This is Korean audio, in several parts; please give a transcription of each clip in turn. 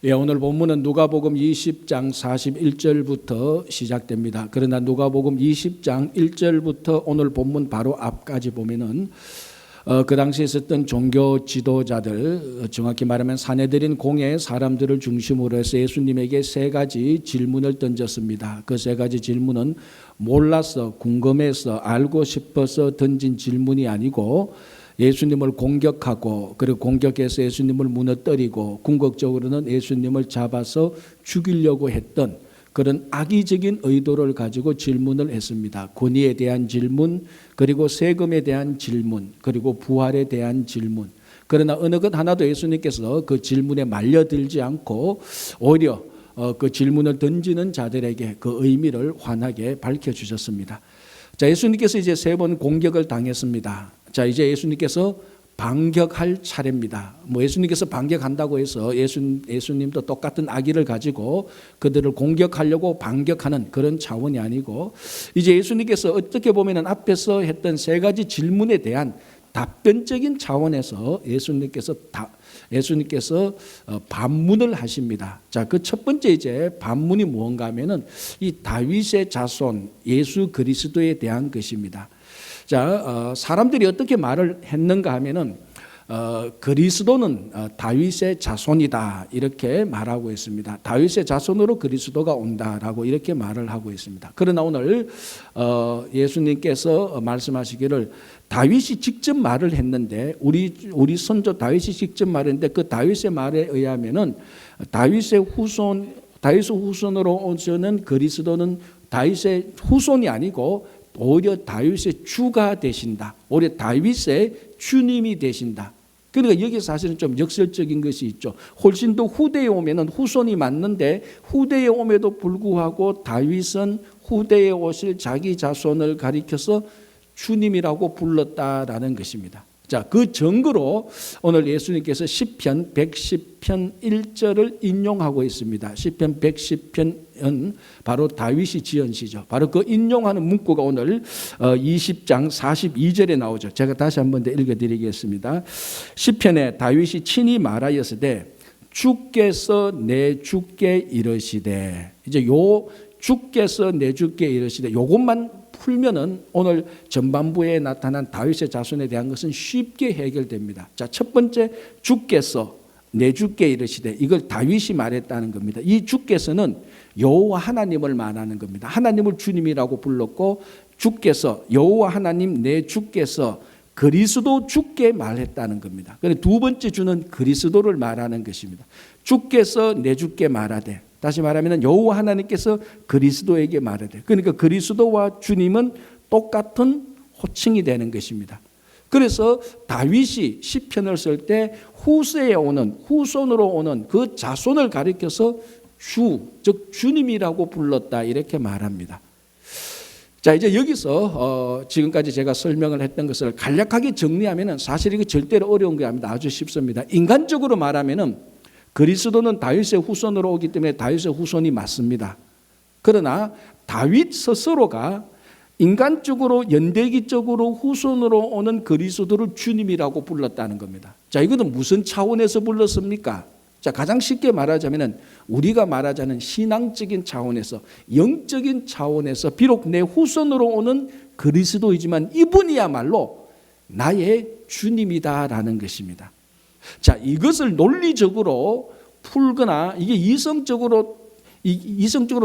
예, 오늘 본문은 누가복음 20장 41절부터 시작됩니다. 그러나 누가복음 20장 1절부터 오늘 본문 바로 앞까지 보면은 그 당시에 있었던 종교 지도자들, 정확히 말하면 사내들인 공회 사람들을 중심으로 해서 예수님에게 세 가지 질문을 던졌습니다. 그 세 가지 질문은 몰라서, 궁금해서, 알고 싶어서 던진 질문이 아니고 예수님을 공격하고, 그리고 공격해서 예수님을 무너뜨리고, 궁극적으로는 예수님을 잡아서 죽이려고 했던 그런 악의적인 의도를 가지고 질문을 했습니다. 권위에 대한 질문, 그리고 세금에 대한 질문, 그리고 부활에 대한 질문. 그러나 어느 것 하나도 예수님께서 그 질문에 말려들지 않고 오히려 그 질문을 던지는 자들에게 그 의미를 환하게 밝혀주셨습니다. 자, 예수님께서 이제 세 번 공격을 당했습니다. 자, 이제 예수님께서 반격할 차례입니다. 예수님께서 반격한다고 해서 예수님도 똑같은 악의를 가지고 그들을 공격하려고 반격하는 그런 차원이 아니고, 이제 예수님께서 어떻게 보면 앞에서 했던 세 가지 질문에 대한 답변적인 차원에서 예수님께서 반문을 하십니다. 자, 그 첫 번째 이제 반문이 무언가 하면은 이 다윗의 자손 예수 그리스도에 대한 것입니다. 자, 사람들이 어떻게 말을 했는가 하면은 그리스도는 다윗의 자손이다 이렇게 말하고 있습니다. 다윗의 자손으로 그리스도가 온다라고 이렇게 말을 하고 있습니다. 그러나 오늘 예수님께서 말씀하시기를 다윗이 직접 말을 했는데, 우리 선조 다윗이 직접 말했는데, 그 다윗의 말에 의하면은 다윗의 후손으로 오시는 그리스도는 다윗의 후손이 아니고 오히려 다윗의 주가 되신다. 오히려 다윗의 주님이 되신다. 그러니까 여기 사실은 좀 역설적인 것이 있죠. 훨씬 더 후대에 오면은 후손이 맞는데, 후대에 옴에도 불구하고 다윗은 후대에 오실 자기 자손을 가리켜서 주님이라고 불렀다라는 것입니다. 자, 그 증거로 오늘 예수님께서 시편 110편 1절을 인용하고 있습니다. 시편 110편은 바로 다윗이 지은 시죠. 바로 그 인용하는 문구가 오늘 20장 42절에 나오죠. 제가 다시 한 번 더 읽어드리겠습니다. 시편에 다윗이 친히 말하였으되 주께서 내 주께 이르시되, 이제 요 주께서 내 주께 이르시되 요것만 풀면은 오늘 전반부에 나타난 다윗의 자손에 대한 것은 쉽게 해결됩니다. 자, 첫 번째, 주께서 내 주께 이르시되, 이걸 다윗이 말했다는 겁니다. 이 주께서는 여호와 하나님을 말하는 겁니다. 하나님을 주님이라고 불렀고, 주께서 여호와 하나님 내 주께서 그리스도 주께 말했다는 겁니다. 그런데 두 번째 주는 그리스도를 말하는 것입니다. 주께서 내 주께 말하되, 다시 말하면 여호와 하나님께서 그리스도에게 말하되, 그러니까 그리스도와 주님은 똑같은 호칭이 되는 것입니다. 그래서 다윗이 시편을 쓸 때 후세에 오는, 후손으로 오는 그 자손을 가리켜서 주, 즉 주님이라고 불렀다 이렇게 말합니다. 자, 이제 여기서 지금까지 제가 설명을 했던 것을 간략하게 정리하면 사실 이거 절대로 어려운 게 아닙니다. 아주 쉽습니다. 인간적으로 말하면은 그리스도는 다윗의 후손으로 오기 때문에 다윗의 후손이 맞습니다. 그러나 다윗 스스로가 인간적으로 연대기적으로 후손으로 오는 그리스도를 주님이라고 불렀다는 겁니다. 자, 이것은 무슨 차원에서 불렀습니까? 자, 가장 쉽게 말하자면 우리가 말하자는 신앙적인 차원에서, 영적인 차원에서 비록 내 후손으로 오는 그리스도이지만 이분이야말로 나의 주님이다라는 것입니다. 자, 이것을 논리적으로 풀거나 이게 이성적으로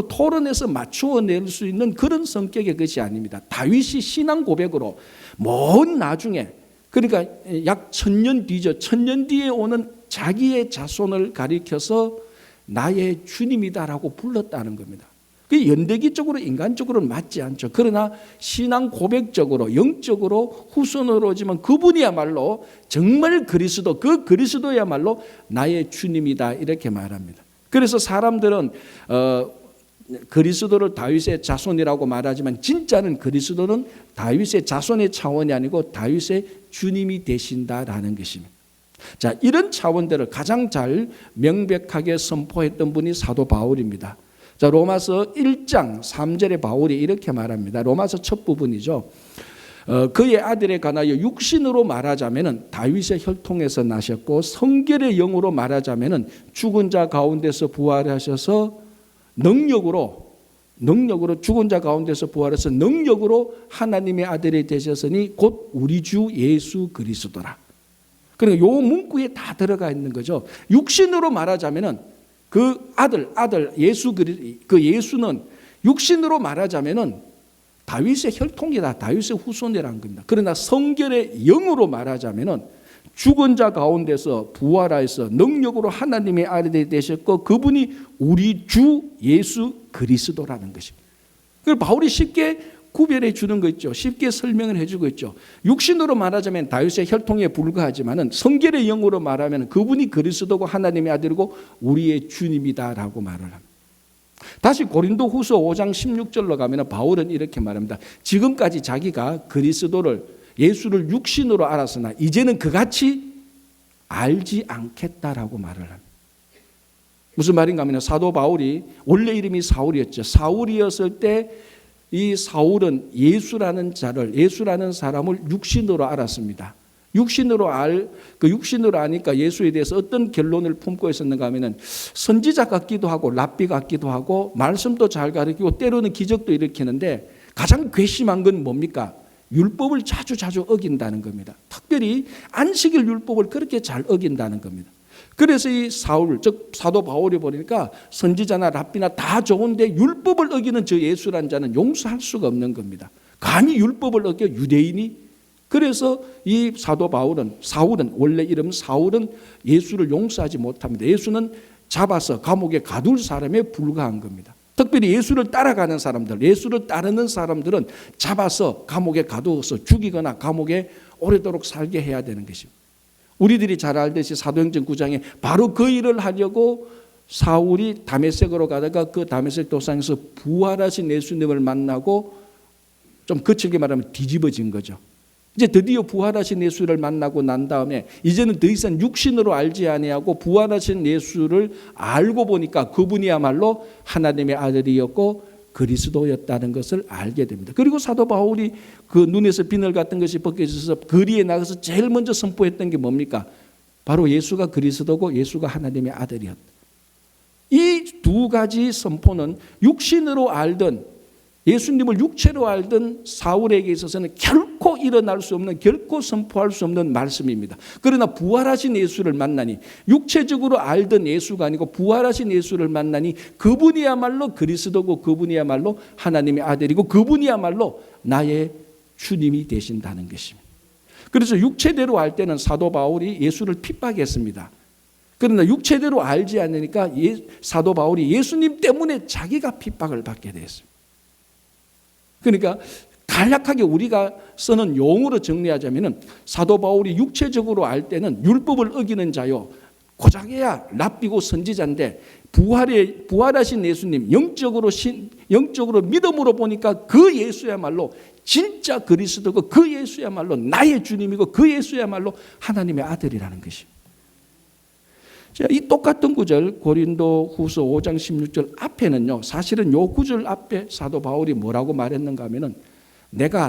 토론해서 맞추어낼 수 있는 그런 성격의 것이 아닙니다. 다윗이 신앙 고백으로 먼 나중에, 그러니까 약 1000년 뒤죠. 1000년 뒤에 오는 자기의 자손을 가리켜서 나의 주님이다라고 불렀다는 겁니다. 그게 연대기적으로 인간적으로는 맞지 않죠. 그러나 신앙 고백적으로 영적으로 후손으로 오지만 그분이야말로 정말 그리스도, 그 그리스도야말로 나의 주님이다 이렇게 말합니다. 그래서 사람들은 그리스도를 다윗의 자손이라고 말하지만 진짜는 그리스도는 다윗의 자손의 차원이 아니고 다윗의 주님이 되신다라는 것입니다. 자, 이런 차원들을 가장 잘 명백하게 선포했던 분이 사도 바울입니다. 자, 로마서 1장 3절에 바울이 이렇게 말합니다. 로마서 첫 부분이죠. 그의 아들에 관하여 육신으로 말하자면은 다윗의 혈통에서 나셨고 성결의 영으로 말하자면은 죽은 자 가운데서 부활하셔서 능력으로 죽은 자 가운데서 부활해서 능력으로 하나님의 아들이 되셨으니 곧 우리 주 예수 그리스도라. 그러니까 요 문구에 다 들어가 있는 거죠. 육신으로 말하자면은 그 아들 예수 그 예수는 육신으로 말하자면은 다윗의 혈통이다. 다윗의 후손이라는 겁니다. 그러나 성결의 영으로 말하자면은 죽은 자 가운데서 부활하여서 능력으로 하나님의 아들이 되셨고 그분이 우리 주 예수 그리스도라는 것입니다. 그걸 바울이 쉽게 구별해 주는 거 있죠. 쉽게 설명을 해주고 있죠. 육신으로 말하자면 다윗의 혈통에 불과하지만은 성결의 영으로 말하면 그분이 그리스도고 하나님의 아들이고 우리의 주님이다라고 말을 합니다. 다시 고린도후서 5장 16절로 가면 바울은 이렇게 말합니다. 지금까지 자기가 그리스도를 예수를 육신으로 알았으나 이제는 그같이 알지 않겠다라고 말을 합니다. 무슨 말인가 하면 사도 바울이 원래 이름이 사울이었죠. 사울이었을 때 이 사울은 예수라는 사람을 육신으로 알았습니다. 육신으로 아니까 예수에 대해서 어떤 결론을 품고 있었는가 하면은 선지자 같기도 하고 랍비 같기도 하고 말씀도 잘 가르치고 때로는 기적도 일으키는데 가장 괘씸한 건 뭡니까? 율법을 자주 어긴다는 겁니다. 특별히 안식일 율법을 그렇게 잘 어긴다는 겁니다. 그래서 이 사울, 즉 사도 바울이 보니까 선지자나 랍비나 다 좋은데 율법을 어기는 저 예수란 자는 용서할 수가 없는 겁니다. 감히 율법을 어겨 유대인이? 그래서 이 사도 사울은 원래 이름 사울은 예수를 용서하지 못합니다. 예수는 잡아서 감옥에 가둘 사람에 불과한 겁니다. 특별히 예수를 따라가는 사람들, 예수를 따르는 사람들은 잡아서 감옥에 가두어서 죽이거나 감옥에 오래도록 살게 해야 되는 것입니다. 우리들이 잘 알듯이 사도행전 9장에 바로 그 일을 하려고 사울이 다메섹으로 가다가 그 다메섹 도상에서 부활하신 예수님을 만나고 좀 거칠게 말하면 뒤집어진 거죠. 이제 드디어 부활하신 예수를 만나고 난 다음에 이제는 더 이상 육신으로 알지 아니하고 부활하신 예수를 알고 보니까 그분이야말로 하나님의 아들이었고 그리스도였다는 것을 알게 됩니다. 그리고 사도 바울이 그 눈에서 비늘 같은 것이 벗겨져서 거리에 나가서 제일 먼저 선포했던 게 뭡니까? 바로 예수가 그리스도고 예수가 하나님의 아들이었다. 이 두 가지 선포는 육신으로 알던 예수님을 육체로 알던 사울에게 있어서는 결코 일어날 수 없는, 결코 선포할 수 없는 말씀입니다. 그러나 부활하신 예수를 만나니 육체적으로 알던 예수가 아니고 부활하신 예수를 만나니 그분이야말로 그리스도고 그분이야말로 하나님의 아들이고 그분이야말로 나의 주님이 되신다는 것입니다. 그래서 육체대로 알 때는 사도 바울이 예수를 핍박했습니다. 그러나 육체대로 알지 않으니까 사도 바울이 예수님 때문에 자기가 핍박을 받게 되었습니다. 그러니까 간략하게 우리가 쓰는 용어로 정리하자면 사도 바울이 육체적으로 알 때는 율법을 어기는 자요, 고작해야 랍비고 선지자인데 부활하신 예수님 영적으로 믿음으로 보니까 그 예수야말로 진짜 그리스도고 그 예수야말로 나의 주님이고 그 예수야말로 하나님의 아들이라는 것입니다. 이 똑같은 구절 고린도 후서 5장 16절 앞에는요, 사실은 이 구절 앞에 사도 바울이 뭐라고 말했는가 하면은 내가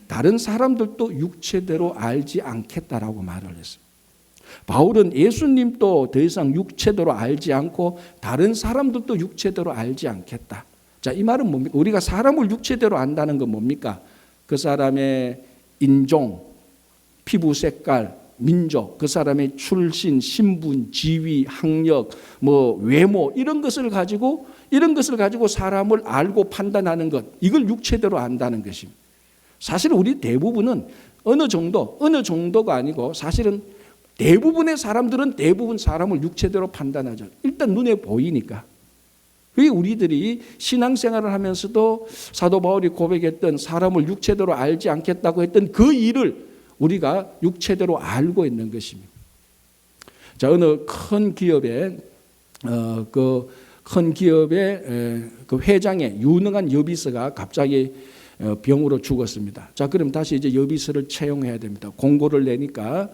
다른 사람들도 육체대로 알지 않겠다라고 말을 했습니다. 바울은 예수님도 더 이상 육체대로 알지 않고 다른 사람들도 육체대로 알지 않겠다. 자, 이 말은 뭡니까? 우리가 사람을 육체대로 안다는 건 뭡니까? 그 사람의 인종, 피부 색깔, 민족, 그 사람의 출신, 신분, 지위, 학력, 외모 이런 것을 가지고 사람을 알고 판단하는 것, 이걸 육체대로 안다는 것입니다. 사실 우리 대부분은 어느 정도가 아니고 사실은 대부분의 사람들은 대부분 사람을 육체대로 판단하죠. 일단 눈에 보이니까. 그게 우리들이 신앙생활을 하면서도 사도 바울이 고백했던 사람을 육체대로 알지 않겠다고 했던 그 일을 우리가 육체대로 알고 있는 것입니다. 자, 어느 큰 기업의 그 회장의 유능한 여비서가 갑자기 병으로 죽었습니다. 자, 그럼 다시 이제 여비서를 채용해야 됩니다. 공고를 내니까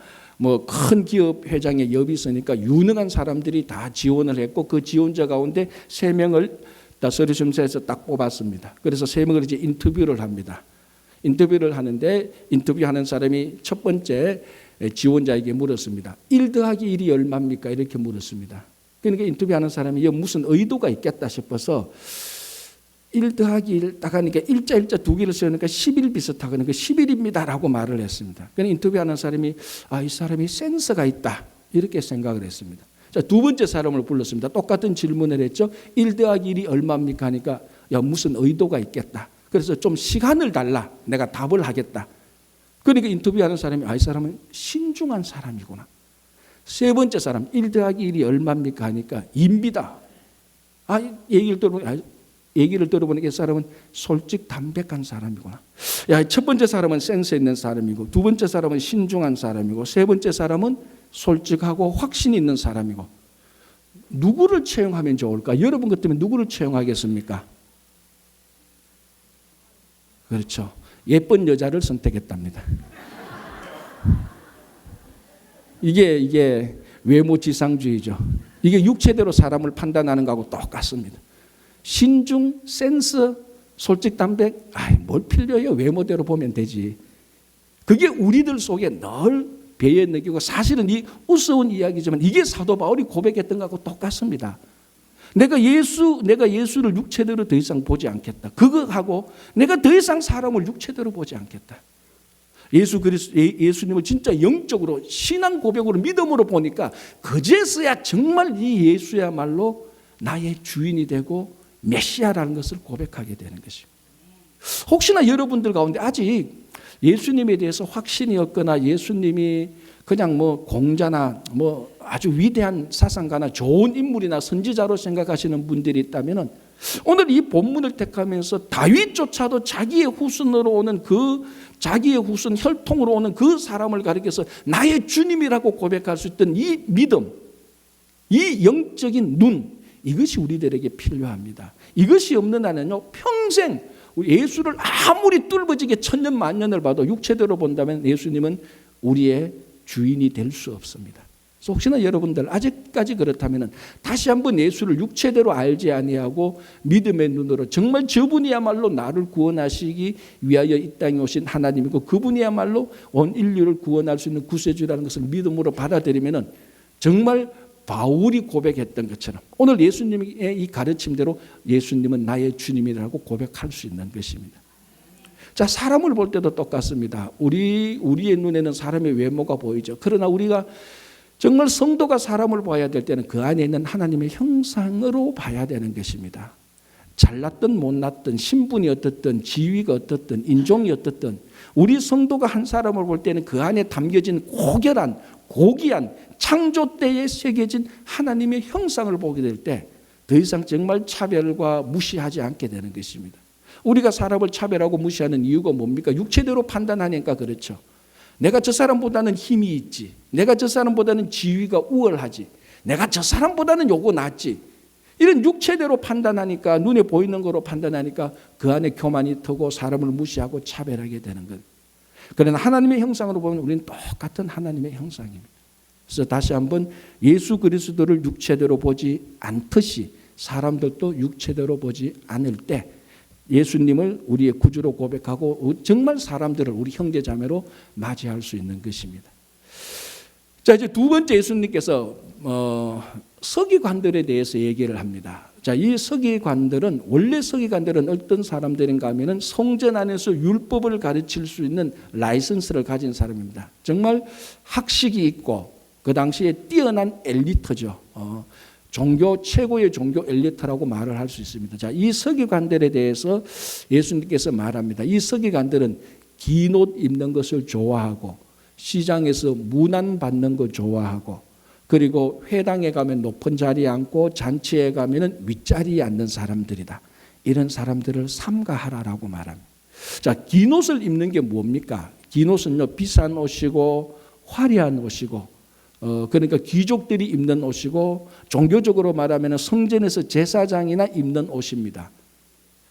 큰 기업 회장의 여비서니까 유능한 사람들이 다 지원을 했고 그 지원자 가운데 3명을 다 서류 심사에서 딱 뽑았습니다. 그래서 3명을 이제 인터뷰를 합니다. 인터뷰를 하는데 인터뷰하는 사람이 첫 번째 지원자에게 물었습니다. 1 더하기 1이 얼마입니까? 이렇게 물었습니다. 그러니까 인터뷰하는 사람이 무슨 의도가 있겠다 싶어서 1 더하기 1 딱 하니까 일자 두 개를 쓰니까 11 비슷하거든요. 11입니다 라고 말을 했습니다. 그러니까 인터뷰하는 사람이 이 사람이 센스가 있다 이렇게 생각을 했습니다. 자, 두 번째 사람을 불렀습니다. 똑같은 질문을 했죠. 1 더하기 1이 얼마입니까? 하니까 무슨 의도가 있겠다. 그래서 좀 시간을 달라. 내가 답을 하겠다. 그러니까 인터뷰하는 사람이 이 사람은 신중한 사람이구나. 세 번째 사람 1 더하기 1이 얼마입니까? 하니까 2입니다. 얘기를 들어보니까 이 사람은 솔직 담백한 사람이구나. 첫 번째 사람은 센스 있는 사람이고 두 번째 사람은 신중한 사람이고 세 번째 사람은 솔직하고 확신 있는 사람이고 누구를 채용하면 좋을까? 여러분 같으면 누구를 채용하겠습니까? 그렇죠. 예쁜 여자를 선택했답니다. 이게 외모 지상주의죠. 이게 육체대로 사람을 판단하는 거하고 똑같습니다. 신중, 센스, 솔직, 담백, 뭘 필요해요? 외모대로 보면 되지. 그게 우리들 속에 늘 배에 느끼고 사실은 이 우스운 이야기지만 이게 사도 바울이 고백했던 것하고 똑같습니다. 내가 예수를 육체대로 더 이상 보지 않겠다. 그거하고 내가 더 이상 사람을 육체대로 보지 않겠다. 예수님을 진짜 영적으로 신앙 고백으로 믿음으로 보니까 그제서야 정말 이 예수야말로 나의 주인이 되고 메시아라는 것을 고백하게 되는 것입니다. 혹시나 여러분들 가운데 아직 예수님에 대해서 확신이 없거나 예수님이 그냥 공자나 아주 위대한 사상가나 좋은 인물이나 선지자로 생각하시는 분들이 있다면 오늘 이 본문을 택하면서 다윗조차도 자기의 후손으로 오는 자기의 후손 혈통으로 오는 그 사람을 가리켜서 나의 주님이라고 고백할 수 있던 이 믿음, 이 영적인 눈, 이것이 우리들에게 필요합니다. 이것이 없는 한은요 평생 예수를 아무리 뚫어지게 천년 만년을 봐도 육체대로 본다면 예수님은 우리의 주인이 될 수 없습니다. 그래서 혹시나 여러분들 아직까지 그렇다면 다시 한번 예수를 육체대로 알지 아니하고 믿음의 눈으로 정말 저분이야말로 나를 구원하시기 위하여 이 땅에 오신 하나님이고 그분이야말로 온 인류를 구원할 수 있는 구세주라는 것을 믿음으로 받아들이면 정말 바울이 고백했던 것처럼 오늘 예수님의 이 가르침대로 예수님은 나의 주님이라고 고백할 수 있는 것입니다. 자, 사람을 볼 때도 똑같습니다. 우리의 눈에는 사람의 외모가 보이죠. 그러나 우리가 정말 성도가 사람을 봐야 될 때는 그 안에 있는 하나님의 형상으로 봐야 되는 것입니다. 잘났든 못났든 신분이 어떻든 지위가 어떻든 인종이 어떻든 우리 성도가 한 사람을 볼 때는 그 안에 담겨진 고귀한 창조 때에 새겨진 하나님의 형상을 보게 될 때 더 이상 정말 차별과 무시하지 않게 되는 것입니다. 우리가 사람을 차별하고 무시하는 이유가 뭡니까? 육체대로 판단하니까 그렇죠. 내가 저 사람보다는 힘이 있지. 내가 저 사람보다는 지위가 우월하지. 내가 저 사람보다는 요거 낫지. 이런 육체대로 판단하니까 눈에 보이는 거로 판단하니까 그 안에 교만이 트고 사람을 무시하고 차별하게 되는 것. 그러나 하나님의 형상으로 보면 우리는 똑같은 하나님의 형상입니다. 그래서 다시 한번 예수 그리스도를 육체대로 보지 않듯이 사람들도 육체대로 보지 않을 때 예수님을 우리의 구주로 고백하고 정말 사람들을 우리 형제자매로 맞이할 수 있는 것입니다. 자, 이제 두 번째 예수님께서 서기관들에 대해서 얘기를 합니다. 자, 이 서기관들은 원래 서기관들은 어떤 사람들인가 하면은 성전 안에서 율법을 가르칠 수 있는 라이선스를 가진 사람입니다. 정말 학식이 있고 그 당시에 뛰어난 엘리트죠. 최고의 종교 엘리트라고 말을 할 수 있습니다. 자, 이 서기관들에 대해서 예수님께서 말합니다. 이 서기관들은 긴 옷 입는 것을 좋아하고 시장에서 문안 받는 거 좋아하고 그리고 회당에 가면 높은 자리에 앉고 잔치에 가면 윗자리에 앉는 사람들이다. 이런 사람들을 삼가하라라고 말합니다. 자, 긴 옷을 입는 게 뭡니까? 긴 옷은요 비싼 옷이고 화려한 옷이고 그러니까 귀족들이 입는 옷이고 종교적으로 말하면 성전에서 제사장이나 입는 옷입니다.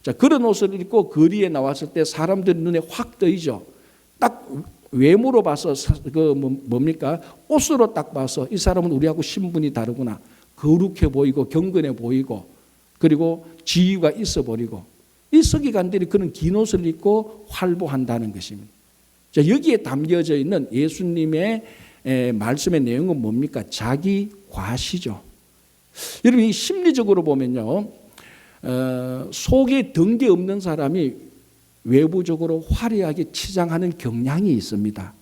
자, 그런 옷을 입고 거리에 나왔을 때 사람들 눈에 확 뜨이죠. 딱 외모로 봐서 뭡니까? 옷으로 딱 봐서 이 사람은 우리하고 신분이 다르구나. 거룩해 보이고 경건해 보이고 그리고 지위가 있어 보이고 이 서기관들이 그런 긴 옷을 입고 활보한다는 것입니다. 자, 여기에 담겨져 있는 예수님의 말씀의 내용은 뭡니까? 자기 과시죠. 여러분, 이 심리적으로 보면요, 속에 덩기 없는 사람이 외부적으로 화려하게 치장하는 경향이 있습니다.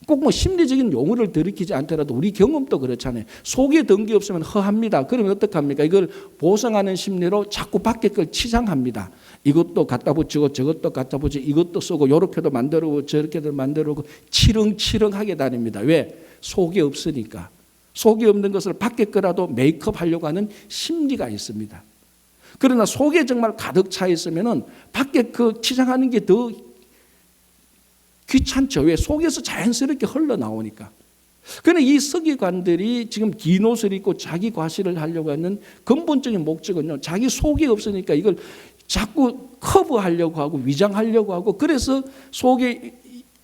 꼭 뭐 심리적인 용어를 들이키지 않더라도 우리 경험도 그렇잖아요. 속에 덩기 없으면 허합니다. 그러면 어떡합니까? 이걸 보상하는 심리로 자꾸 밖에 걸 치장합니다. 이것도 갖다 붙이고 저것도 갖다 붙이고 이것도 쓰고 요렇게도 만들고 저렇게도 만들고 치렁치렁하게 다닙니다. 왜? 속이 없으니까. 속이 없는 것을 밖에 거라도 메이크업 하려고 하는 심리가 있습니다. 그러나 속에 정말 가득 차 있으면은 밖에 그 치장하는 게 더 귀찮죠. 왜? 속에서 자연스럽게 흘러나오니까. 그런데 이 서기관들이 지금 긴 옷을 입고 자기 과시를 하려고 하는 근본적인 목적은요, 자기 속이 없으니까 이걸 자꾸 커버하려고 하고 위장하려고 하고, 그래서 속에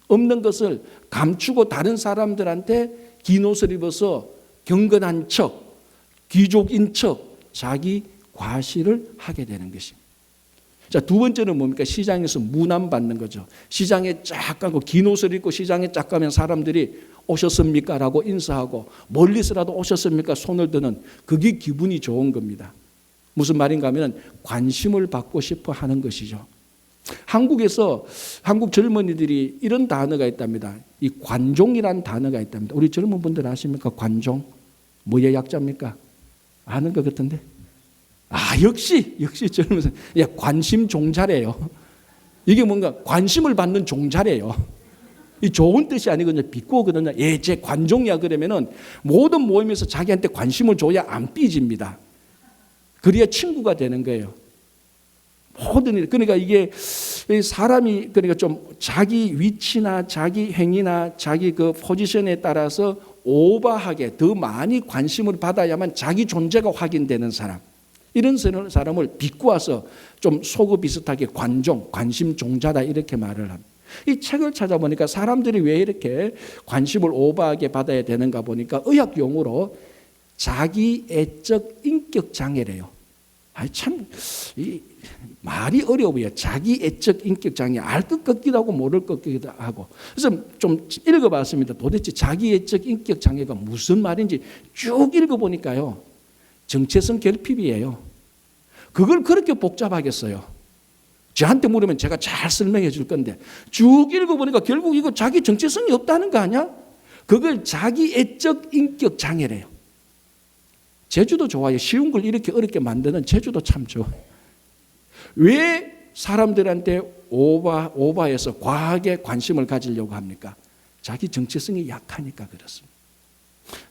없는 것을 감추고 다른 사람들한테 긴 옷을 입어서 경건한 척, 귀족인 척 자기 과시를 하게 되는 것입니다. 자, 두 번째는 뭡니까? 시장에서 무난받는 거죠. 시장에 쫙 가고 긴 옷을 입고 시장에 쫙 가면 사람들이 오셨습니까? 라고 인사하고, 멀리서라도 오셨습니까? 손을 드는, 그게 기분이 좋은 겁니다. 무슨 말인가 하면 관심을 받고 싶어 하는 것이죠. 한국에서 한국 젊은이들이 이런 단어가 있답니다. 이 관종이라는 단어가 있답니다. 우리 젊은 분들 아십니까? 관종. 뭐의 약자입니까? 아는 것 같은데. 역시 젊은 사람. 관심 종자래요. 이게 뭔가 관심을 받는 종자래요. 이 좋은 뜻이 아니거든요. 비꼬거든요. 제 관종이야 그러면은 모든 모임에서 자기한테 관심을 줘야 안 삐집니다. 그래야 친구가 되는 거예요. 모든 일. 그러니까 이게 사람이 그러니까 좀 자기 위치나 자기 행위나 자기 그 포지션에 따라서 오버하게 더 많이 관심을 받아야만 자기 존재가 확인되는 사람. 이런 사람을 비꼬아서 좀 속어 비슷하게 관종, 관심 종자다 이렇게 말을 합니다. 이 책을 찾아보니까 사람들이 왜 이렇게 관심을 오버하게 받아야 되는가 보니까 의학 용어로 자기애적 인격 장애래요. 참 이 말이 어려워요. 자기애적 인격 장애, 알 것 같기도 하고 모를 것 같기도 하고. 그래서 좀 읽어봤습니다. 도대체 자기애적 인격 장애가 무슨 말인지 쭉 읽어보니까요, 정체성 결핍이에요. 그걸 그렇게 복잡하겠어요. 저한테 물으면 제가 잘 설명해 줄 건데 쭉 읽어보니까 결국 이거 자기 정체성이 없다는 거 아니야? 그걸 자기애적 인격 장애래요. 제주도 좋아요. 쉬운 걸 이렇게 어렵게 만드는 제주도 참 좋아요. 왜 사람들한테 오바해서 과하게 관심을 가지려고 합니까? 자기 정체성이 약하니까 그렇습니다.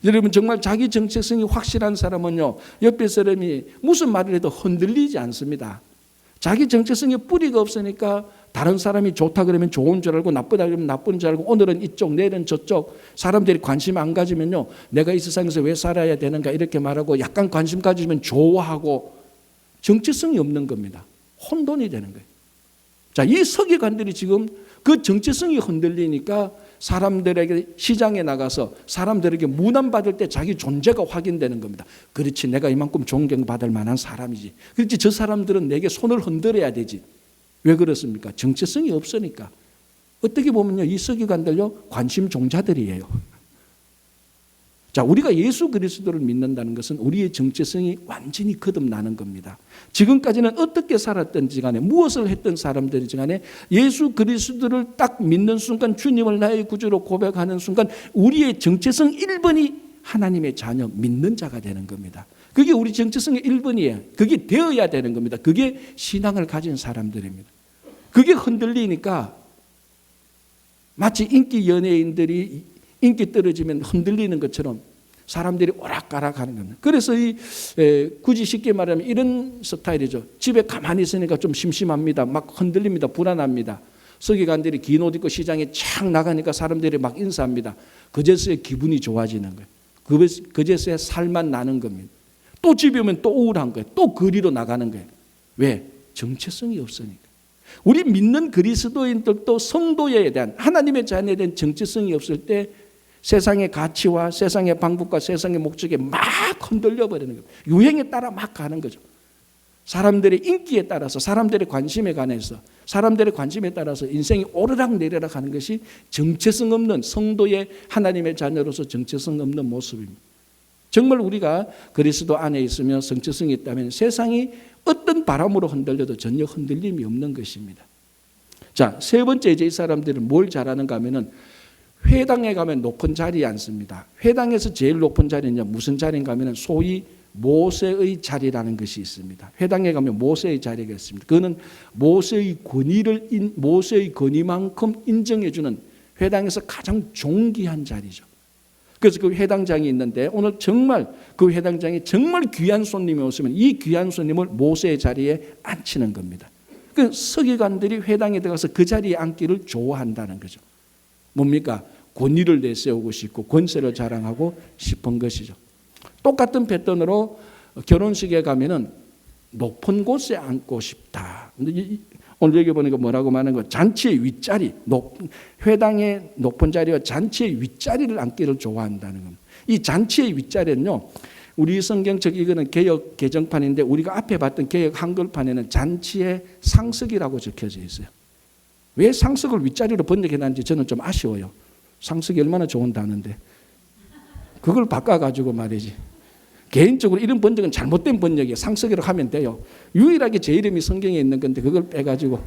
여러분, 정말 자기 정체성이 확실한 사람은요, 옆에 사람이 무슨 말을 해도 흔들리지 않습니다. 자기 정체성에 뿌리가 없으니까 다른 사람이 좋다 그러면 좋은 줄 알고 나쁘다 그러면 나쁜 줄 알고, 오늘은 이쪽 내일은 저쪽, 사람들이 관심 안 가지면요, 내가 이 세상에서 왜 살아야 되는가 이렇게 말하고, 약간 관심 가지면 좋아하고, 정체성이 없는 겁니다. 혼돈이 되는 거예요. 자, 이 서기관들이 지금 그 정체성이 흔들리니까 사람들에게 시장에 나가서 사람들에게 문안받을 때 자기 존재가 확인되는 겁니다. 그렇지, 내가 이만큼 존경받을 만한 사람이지. 그렇지, 저 사람들은 내게 손을 흔들어야 되지. 왜 그렇습니까? 정체성이 없으니까. 어떻게 보면요, 이 서기관들요, 관심 종자들이에요. 자, 우리가 예수 그리스도를 믿는다는 것은 우리의 정체성이 완전히 거듭나는 겁니다. 지금까지는 어떻게 살았든지 간에, 무엇을 했던 사람들이지 간에 예수 그리스도를 딱 믿는 순간, 주님을 나의 구주로 고백하는 순간 우리의 정체성 1번이 하나님의 자녀, 믿는 자가 되는 겁니다. 그게 우리 정체성의 1번이에요. 그게 되어야 되는 겁니다. 그게 신앙을 가진 사람들입니다. 그게 흔들리니까 마치 인기 연예인들이 인기 떨어지면 흔들리는 것처럼 사람들이 오락가락하는 겁니다. 그래서 굳이 쉽게 말하면 이런 스타일이죠. 집에 가만히 있으니까 좀 심심합니다. 막 흔들립니다. 불안합니다. 서기관들이 긴 옷 입고 시장에 착 나가니까 사람들이 막 인사합니다. 그제서야 기분이 좋아지는 거예요. 그제서야 살만 나는 겁니다. 또 집에 오면 또 우울한 거예요. 또 거리로 나가는 거예요. 왜? 정체성이 없으니까. 우리 믿는 그리스도인들도 성도에 대한, 하나님의 자녀에 대한 정체성이 없을 때 세상의 가치와 세상의 방법과 세상의 목적에 막 흔들려 버리는 거예요. 유행에 따라 막 가는 거죠. 사람들의 인기에 따라서, 사람들의 관심에 관해서, 사람들의 관심에 따라서 인생이 오르락내리락 하는 것이 정체성 없는 성도의 하나님의 자녀로서 정체성 없는 모습입니다. 정말 우리가 그리스도 안에 있으며 정체성이 있다면 세상이 어떤 바람으로 흔들려도 전혀 흔들림이 없는 것입니다. 자, 세 번째 이제 이 사람들은 뭘 잘하는가 하면은 회당에 가면 높은 자리에 앉습니다. 회당에서 제일 높은 자리는 무슨 자리인가 하면은 소위 모세의 자리라는 것이 있습니다. 회당에 가면 모세의 자리가 있습니다. 그거는 모세의 권위만큼 인정해주는 회당에서 가장 존귀한 자리죠. 그래서 그 회당장이 있는데 오늘 정말 그 회당장에 정말 귀한 손님이 오시면 이 귀한 손님을 모세의 자리에 앉히는 겁니다. 그 서기관들이 회당에 들어가서 그 자리에 앉기를 좋아한다는 거죠. 뭡니까? 권위를 내세우고 싶고 권세를 자랑하고 싶은 것이죠. 똑같은 패턴으로 결혼식에 가면은 높은 곳에 앉고 싶다. 오늘 여기 보니까 뭐라고 말하는 거? 잔치의 윗자리, 회당의 높은 자리와 잔치의 윗자리를 앉기를 좋아한다는 겁니다. 이 잔치의 윗자리는요, 우리 성경책 이거는 개역 개정판인데 우리가 앞에 봤던 개역 한글판에는 잔치의 상석이라고 적혀져 있어요. 왜 상석을 윗자리로 번역해놨는지 저는 좀 아쉬워요. 상석이 얼마나 좋은 단어인데 그걸 바꿔가지고 말이지. 개인적으로 이런 번역은 잘못된 번역이에요. 상석이라고 하면 돼요. 유일하게 제 이름이 성경에 있는 건데 그걸 빼가지고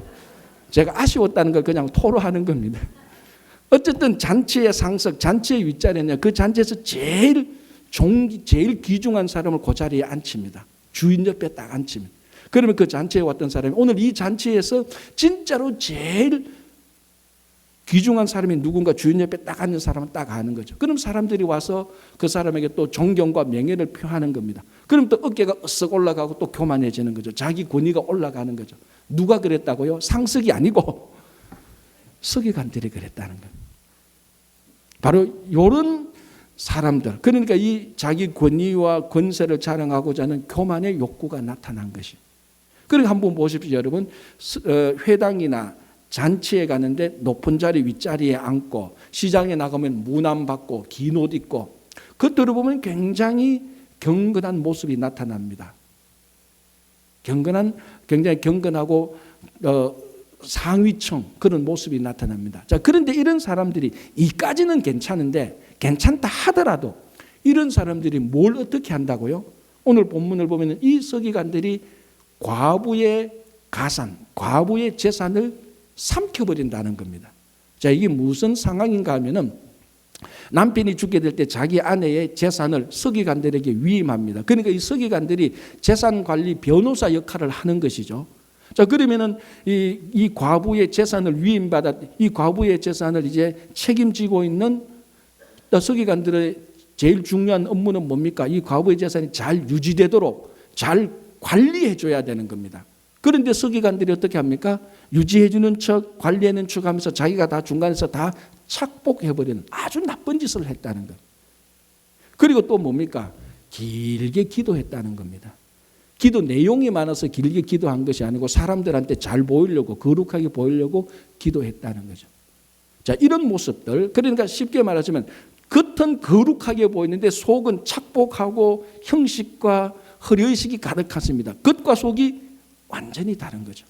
제가 아쉬웠다는 걸 그냥 토로하는 겁니다. 어쨌든 잔치의 상석, 잔치의 윗자리는 그 잔치에서 제일 귀중한 사람을 그 자리에 앉힙니다. 주인 옆에 딱 앉힙니다. 그러면 그 잔치에 왔던 사람이 오늘 이 잔치에서 진짜로 제일 귀중한 사람이 누군가 주인 옆에 딱 앉는 사람은 딱 아는 거죠. 그럼 사람들이 와서 그 사람에게 또 존경과 명예를 표하는 겁니다. 그럼 또 어깨가 쓱 올라가고 또 교만해지는 거죠. 자기 권위가 올라가는 거죠. 누가 그랬다고요? 상석이 아니고 서기관들이 그랬다는 거예요. 바로 이런 사람들, 그러니까 이 자기 권위와 권세를 자랑하고자 하는 교만의 욕구가 나타난 것이. 그리고 한번 보십시오, 여러분. 회당이나 잔치에 가는데 높은 자리 윗자리에 앉고 시장에 나가면 무난받고 긴 옷 입고 그것들을 보면 굉장히 경건한 모습이 나타납니다. 굉장히 경건하고 상위층 그런 모습이 나타납니다. 자, 그런데 이런 사람들이 이까지는 괜찮다 하더라도 이런 사람들이 뭘 어떻게 한다고요? 오늘 본문을 보면 이 서기관들이 과부의 가산, 과부의 재산을 삼켜버린다는 겁니다. 자, 이게 무슨 상황인가 하면은 남편이 죽게 될 때 자기 아내의 재산을 서기관들에게 위임합니다. 그러니까 이 서기관들이 재산 관리 변호사 역할을 하는 것이죠. 자, 그러면은 이 과부의 재산을 위임받아 이 과부의 재산을 이제 책임지고 있는 서기관들의 제일 중요한 업무는 뭡니까? 이 과부의 재산이 잘 유지되도록 잘 관리해 줘야 되는 겁니다. 그런데 서기관들이 어떻게 합니까? 유지해주는 척, 관리하는 척 하면서 자기가 다 중간에서 다 착복해버리는 아주 나쁜 짓을 했다는 것. 그리고 또 뭡니까? 길게 기도했다는 겁니다. 기도 내용이 많아서 길게 기도한 것이 아니고 사람들한테 잘 보이려고, 거룩하게 보이려고 기도했다는 거죠. 자, 이런 모습들, 그러니까 쉽게 말하자면 겉은 거룩하게 보이는데 속은 착복하고 형식과 허례의식이 가득했습니다. 겉과 속이 완전히 다른 거죠.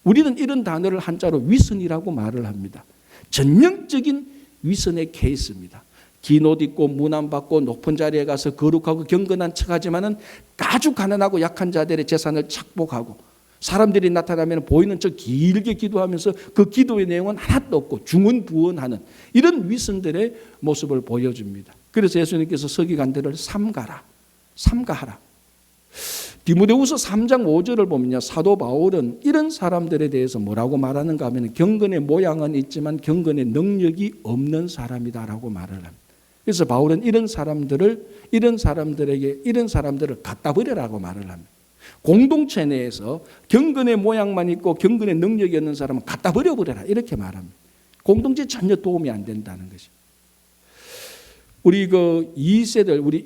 우리는 이런 단어를 한자로 위선이라고 말을 합니다. 전형적인 위선의 케이스입니다. 긴 옷 입고 무난받고 높은 자리에 가서 거룩하고 경건한 척하지만은 아주 가난하고 약한 자들의 재산을 착복하고 사람들이 나타나면 보이는 척 길게 기도하면서 그 기도의 내용은 하나도 없고 중언부언하는 이런 위선들의 모습을 보여줍니다. 그래서 예수님께서 서기관들을 삼가하라. 디모데후서 3장 5절을 보면요, 사도 바울은 이런 사람들에 대해서 뭐라고 말하는가 하면 경건의 모양은 있지만 경건의 능력이 없는 사람이다라고 말을 합니다. 그래서 바울은 이런 사람들을 갖다 버리라고 말을 합니다. 공동체 내에서 경건의 모양만 있고 경건의 능력이 없는 사람은 갖다 버려버려라 이렇게 말합니다. 공동체에 전혀 도움이 안 된다는 것이. 우리 그 2세들 우리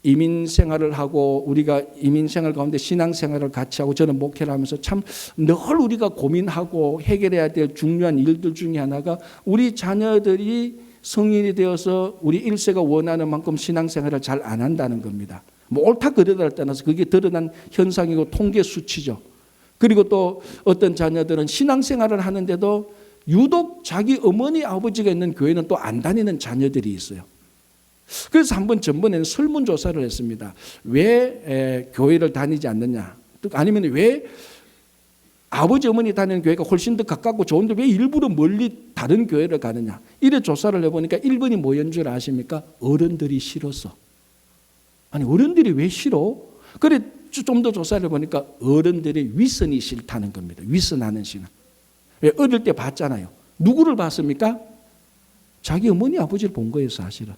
이민 생활을 하고 우리가 이민 생활 가운데 신앙 생활을 같이 하고 저는 목회를 하면서 참 늘 우리가 고민하고 해결해야 될 중요한 일들 중에 하나가 우리 자녀들이 성인이 되어서 우리 1세가 원하는 만큼 신앙 생활을 잘 안 한다는 겁니다. 뭐 옳다 그르다를 떠나서 그게 드러난 현상이고 통계 수치죠. 그리고 또 어떤 자녀들은 신앙생활을 하는데도 유독 자기 어머니 아버지가 있는 교회는 또 안 다니는 자녀들이 있어요. 그래서 한번 전번에는 설문조사를 했습니다. 왜 교회를 다니지 않느냐, 아니면 왜 아버지 어머니 다니는 교회가 훨씬 더 가깝고 좋은데 왜 일부러 멀리 다른 교회를 가느냐, 이래 조사를 해보니까 1번이 뭐였는 줄 아십니까? 어른들이 싫어서. 아니 어른들이 왜 싫어? 그래 좀 더 조사를 해보니까 어른들의 위선이 싫다는 겁니다. 위선하는 신앙. 왜? 어릴 때 봤잖아요. 누구를 봤습니까? 자기 어머니 아버지를 본 거예요 사실은.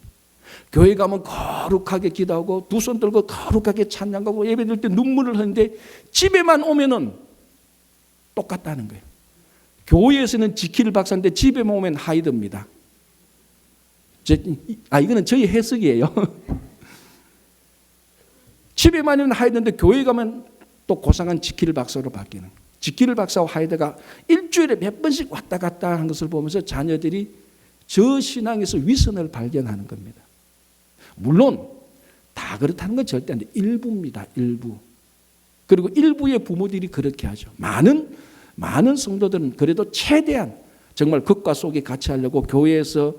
교회 가면 거룩하게 기도하고 두 손 들고 거룩하게 찬양하고 예배 드릴 때 눈물을 흘리는데 집에만 오면은 똑같다는 거예요. 교회에서는 지킬 박사인데 집에만 오면 하이드입니다. 이거는 저희 해석이에요. 집에만 오면 하이드인데 교회 가면 또 고상한 지킬 박사로 바뀌는. 지킬 박사와 하이드가 일주일에 몇 번씩 왔다 갔다 하는 것을 보면서 자녀들이 저 신앙에서 위선을 발견하는 겁니다. 물론 다 그렇다는 건 절대 안 돼요. 일부입니다. 일부. 그리고 일부의 부모들이 그렇게 하죠. 많은 성도들은 그래도 최대한 정말 극과 속이 같이 하려고 교회에서